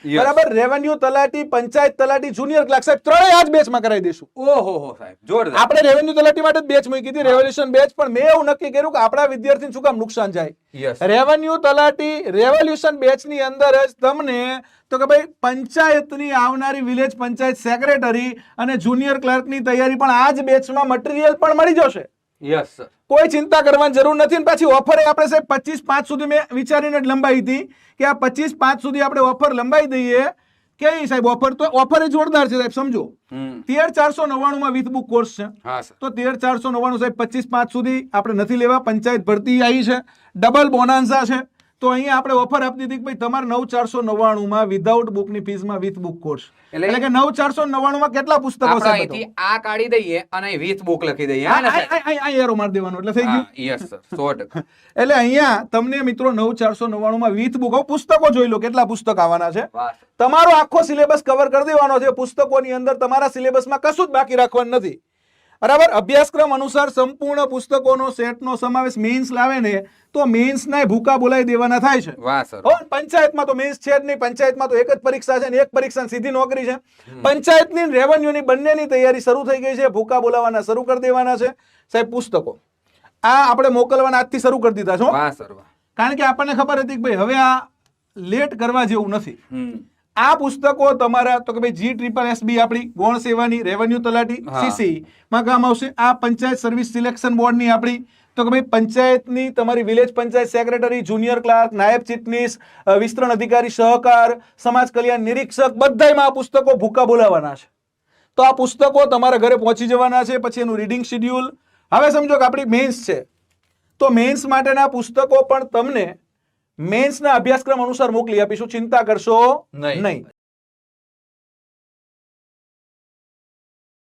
બરાબર. રેવન્યુ તલાટી, પંચાયત તલાટી, જુનિયર ક્લાર્ક સાહેબ ત્રણેય આ જ બેચમાં કરાવી દઈશું. ઓહો સાહેબ જોરદાર. આપણે રેવન્યુ તલાટી માટે બેચ મૂકી હતી, રેવોલ્યુશન બેચ, પણ મેં એવું નક્કી કર્યું કે આપણા વિદ્યાર્થીને શું કામ નુકસાન જાય. યસ રેવન્યુ તલાટી રેવોલ્યુશન બેચ ની અંદર જ તમને તો કે ભાઈ પંચાયતની આવનારી વિલેજ પંચાયત સેક્રેટરી અને જુનિયર ક્લાર્કની તૈયારી પણ આ જ બેચમાં મટીરિયલ પણ મળી જશે. Yes sir. કોઈ ચિંતા કરવાની જરૂર નથી. અને પાછી ઓફર આપણે સાહેબ 25/5 સુધી મેં વિચારીને જ લંબાઈ હતી કે આ 25/5 સુધી આપણે ઓફર લંબાઈ દઈએ. કેવી સાહેબ ઓફર? તો ઓફર એ જોરદાર છે સાહેબ, સમજો. 13,499 માં વિથ બુક કોર્સ છે. હા સર. તો 13,499 સાહેબ 25/5 સુધી આપણે નથી લેવા. પંચાયત ભરતી આવી છે, ડબલ બોનાન્સા છે. તો અહીંયા આપણે ઓફર આપી દીધી કે ભાઈ તમારે 9,499 માં વિધાઉટ બુકની ફીસમાં વિથ બુક કોર્સ. એટલે કે 9,499 માં કેટલા પુસ્તકો આપણે છે? અહીંથી આ કાઢી દઈએ અને વિથ બુક લખી દઈએ. હા ને સાહેબ? આ એરો મારી દેવાનો એટલે થઈ ગયું. Yes sir 100%. એટલે અહીંયા તમને મિત્રો 9,499 માં વિથ બુક. હવે પુસ્તકો જોઈ લો કેટલા પુસ્તક આવવાના છે. વાહ સર. તમારો આખો સિલેબસ કવર કરી દેવાનો છે. પુસ્તકોની અંદર તમારા સિલેબસમાં કશું જ બાકી રાખવાનું નથી. બરાબર. અભ્યાસક્રમ અનુસાર સંપૂર્ણ પુસ્તકોનો સેટનો સમાવેશ મેન્સ લાવે ને તો મેન્સના ભૂકા બોલાવી દેવાના થાય છે. વાહ સર. પંચાયતમાં તો મેન્સ છે જ નહીં. પંચાયતમાં તો એક જ પરીક્ષા છે ને એક પરીક્ષા સીધી નોકરી છે. પંચાયતની રેવન્યુની બંનેની તૈયારી શરૂ થઈ ગઈ છે. ભૂકા બોલાવવાના શરૂ કરી દેવાના છે સાહેબ. પુસ્તકો આ આપણે મોકલવાના આજથી શરૂ કરી દીધા છો. વાહ સર વાહ. કારણ કે આપણને ખબર હતી કે ભાઈ હવે આ લેટ કરવા જેવું નથી. આ પુસ્તકો તમારા તો કે ભાઈ GSSB આપણી ગૌણ સેવાની રેવન્યુ તલાટી CCE માં કામ આવશે. આ પંચાયત સર્વિસ સિલેક્શન બોર્ડની આપણી તો કે ભાઈ પંચાયતની તમારી village panchayat secretary, junior clerk, નાયબ ચીટનીસ, વિસ્તરણ અધિકારી, સહકાર, સમાજ કલ્યાણ નિરીક્ષક, બધાયમાં આ પુસ્તકો ભૂકા બોલાવવાના છે. તો આ પુસ્તકો તમારા ઘરે પહોંચી જવાના છે. પછી એનું રીડિંગ શેડ્યુલ. હવે સમજો કે આપણી મેન્સ છે તો મેન્સ માટેના પુસ્તકો પણ તમને મેન્સના અભ્યાસક્રમ અનુસાર મોકલી આપીશું. ચિંતા કરશો નહીં.